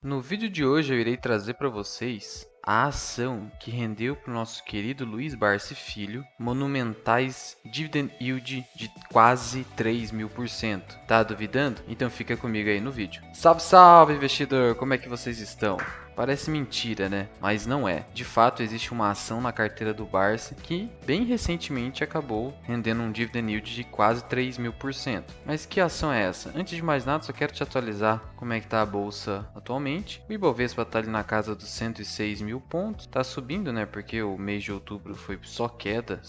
No vídeo de hoje eu irei trazer para vocês a ação que rendeu para o nosso querido Luiz Barsi Filho monumentais dividend yield de quase 3.000%. Tá duvidando? Então fica comigo aí no vídeo. Salve, salve investidor! Como é que vocês estão? Parece mentira, né? Mas não é. De fato, existe uma ação na carteira do Barsi que, bem recentemente, acabou rendendo um dividend yield de quase 3.000%. Mas que ação é essa? Antes de mais nada, só quero te atualizar como é que está a bolsa atualmente. O Ibovespa está ali na casa dos 106 mil pontos. Está subindo, né? Porque o mês de outubro foi só queda.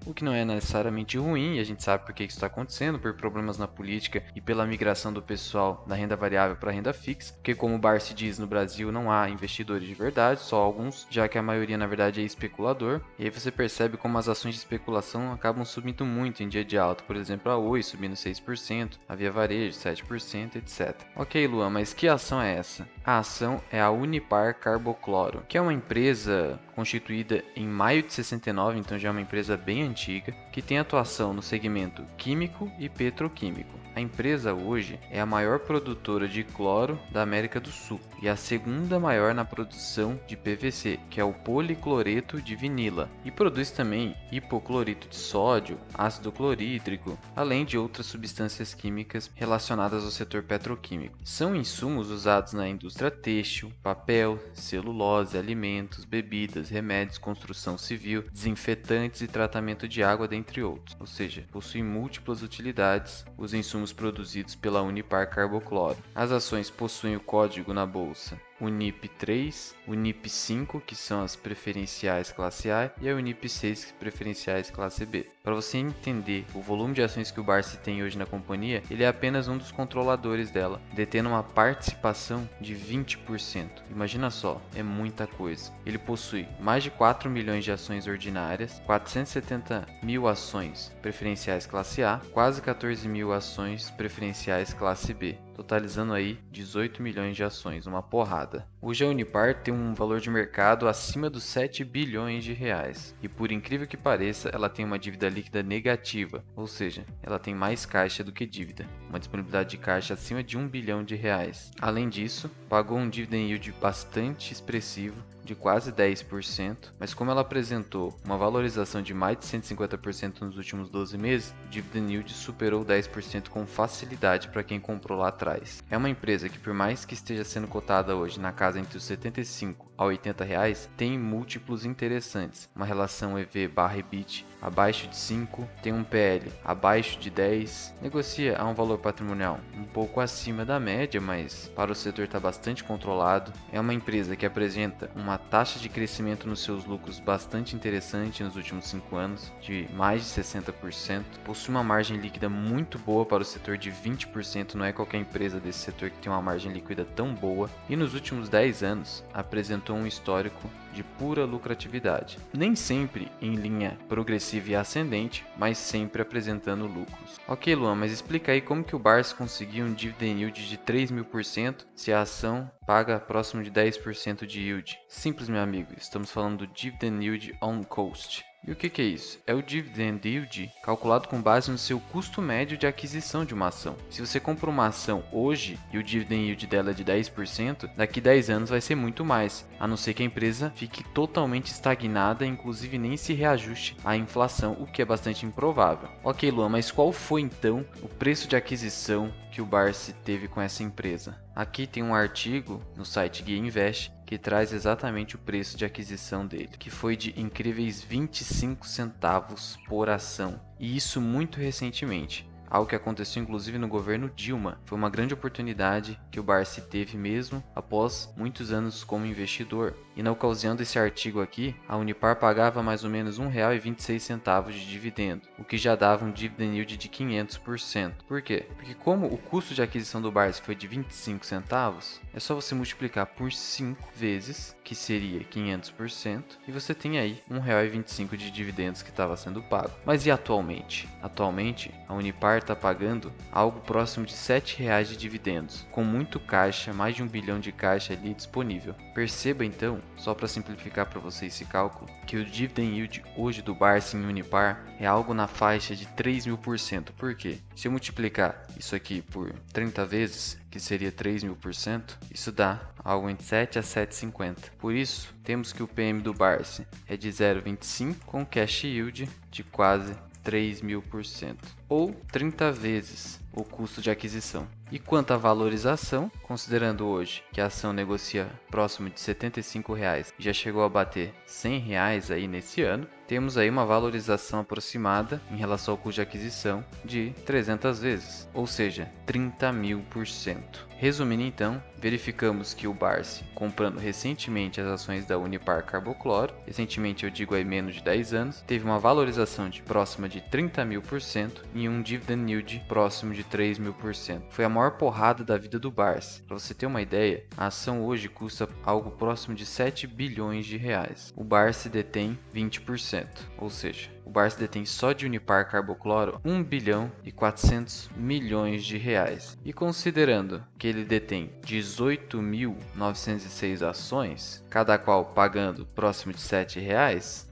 O que não é necessariamente ruim. E a gente sabe por que isso está acontecendo, por problemas na política e pela migração do pessoal da renda variável para a renda fixa. Porque como o Barsi diz, no Brasil não há investidores de verdade, só alguns, já que a maioria na verdade é especulador. E aí você percebe como as ações de especulação acabam subindo muito em dia de alta. Por exemplo, a Oi subindo 6%, a Via Varejo 7%, etc. Ok, Luan, mas que ação é essa? A ação é a Unipar Carbocloro, que é uma empresa constituída em maio de 69, então já é uma empresa bem antiga, que tem atuação no segmento químico e petroquímico. A empresa hoje é a maior produtora de cloro da América do Sul e a segunda maior na produção de PVC, que é o policloreto de vinila, e produz também hipoclorito de sódio, ácido clorídrico, além de outras substâncias químicas relacionadas ao setor petroquímico. São insumos usados na indústria têxtil, papel, celulose, alimentos, bebidas, remédios, construção civil, desinfetantes e tratamento de água, dentre outros. Ou seja, possui múltiplas utilidades os insumos produzidos pela Unipar Carbocloro. As ações possuem o código na bolsa UNIP3, UNIP5, que são as preferenciais classe A, e a UNIP6, preferenciais classe B. Para você entender o volume de ações que o Barsi tem hoje na companhia, ele é apenas um dos controladores dela, detendo uma participação de 20%. Imagina só, é muita coisa. Ele possui mais de 4 milhões de ações ordinárias, 470 mil ações preferenciais classe A, quase 14 mil ações preferenciais classe B, totalizando aí 18 milhões de ações, uma porrada. Hoje a Unipar tem um valor de mercado acima dos 7 bilhões de reais. E por incrível que pareça, ela tem uma dívida líquida negativa, ou seja, ela tem mais caixa do que dívida, uma disponibilidade de caixa acima de 1 bilhão de reais. Além disso, pagou um dividend yield bastante expressivo, de quase 10%, mas como ela apresentou uma valorização de mais de 150% nos últimos 12 meses, o dividend yield superou 10% com facilidade para quem comprou lá atrás. É uma empresa que, por mais que esteja sendo cotada hoje na casa entre os 75 a 80 reais, tem múltiplos interessantes, uma relação EV/EBIT abaixo de 5, tem um PL abaixo de 10, negocia a um valor patrimonial um pouco acima da média, mas para o setor está bastante controlado. É uma empresa que apresenta uma taxa de crescimento nos seus lucros bastante interessante nos últimos 5 anos, de mais de 60%, possui uma margem líquida muito boa para o setor de 20%, não é qualquer empresa desse setor que tem uma margem líquida tão boa, e nos últimos 10 anos apresentou um histórico de pura lucratividade. Nem sempre em linha progressiva e ascendente, mas sempre apresentando lucros. Ok, Luan, mas explica aí como que o Barsi conseguiu um dividend yield de 3.000% se a ação paga próximo de 10% de yield. Simples, meu amigo, estamos falando do dividend yield on cost. E o que é isso? É o dividend yield calculado com base no seu custo médio de aquisição de uma ação. Se você compra uma ação hoje e o dividend yield dela é de 10%, daqui 10 anos vai ser muito mais, a não ser que a empresa fique totalmente estagnada, inclusive nem se reajuste à inflação, o que é bastante improvável. Ok, Luan, mas qual foi então o preço de aquisição que o Barsi teve com essa empresa? Aqui tem um artigo no site Guia Invest que traz exatamente o preço de aquisição dele, que foi de incríveis 25 centavos por ação, e isso muito recentemente. Algo que aconteceu inclusive no governo Dilma. Foi uma grande oportunidade que o Barsi teve mesmo após muitos anos como investidor. E na ocasião desse artigo aqui, a Unipar pagava mais ou menos R$ 1,26 de dividendo, o que já dava um dividend yield de 500%. Por quê? Porque como o custo de aquisição do Barsi foi de 25 centavos, é só você multiplicar por 5 vezes, que seria 500%, e você tem aí R$ 1,25 de dividendos que estava sendo pago. Mas e atualmente? Atualmente, a Unipar está pagando algo próximo de R$ 7,00 de dividendos, com muito caixa, mais de 1 bilhão de caixa ali disponível. Perceba então só para simplificar para vocês esse cálculo, que o dividend yield hoje do Barsi em Unipar é algo na faixa de 3.000%. Por quê? Se eu multiplicar isso aqui por 30 vezes, que seria 3.000%, isso dá algo entre 7 a 7,50. Por isso, temos que o PM do Barsi é de 0,25 com cash yield de quase 3.000%, ou 30 vezes o custo de aquisição. E quanto à valorização, considerando hoje que a ação negocia próximo de R$ 75 e já chegou a bater R$ 100 aí nesse ano, temos aí uma valorização aproximada em relação ao custo de aquisição de 300 vezes, ou seja, 30.000%. Resumindo então, verificamos que o Barsi, comprando recentemente as ações da Unipar Carbocloro, recentemente eu digo aí menos de 10 anos, teve uma valorização de próxima de 30.000% e um dividend yield próximo de 3.000%. Foi a maior porrada da vida do Barsi. Para você ter uma ideia, a ação hoje custa algo próximo de 7 bilhões de reais. O Barsi detém 20%, ou seja, o Barsi detém só de Unipar Carbocloro 1 bilhão e 400 milhões de reais. E considerando que ele detém 18.906 ações, cada qual pagando próximo de R$ 7,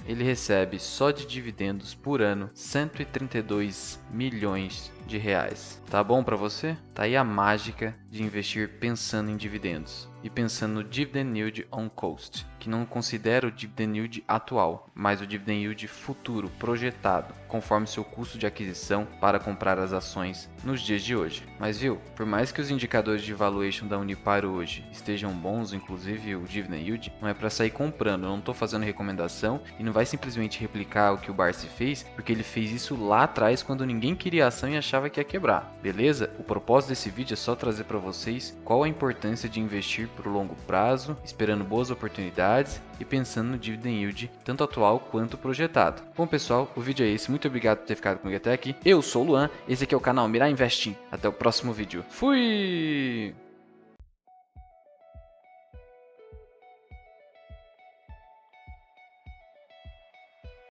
ele recebe só de dividendos por ano 132 milhões de reais. Tá bom para você? Tá aí a mágica de investir pensando em dividendos e pensando no dividend yield on cost, que não considera o dividend yield atual, mas o dividend yield futuro projetado, conforme seu custo de aquisição para comprar as ações nos dias de hoje. Mas viu, por mais que os indicadores de valuation da Unipar hoje estejam bons, inclusive o dividend yield, não é para sair comprando. Eu não estou fazendo recomendação e não vai simplesmente replicar o que o Barsi fez, porque ele fez isso lá atrás quando ninguém queria ação e achava que ia quebrar. Beleza? O propósito desse vídeo é só trazer para vocês qual a importância de investir por longo prazo, esperando boas oportunidades e pensando no dividend yield tanto atual quanto projetado. Bom pessoal, o vídeo é esse. Muito obrigado por ter ficado comigo até aqui. Eu sou o Luan, esse aqui é o canal Mirar Investing. Até o próximo vídeo. Fui!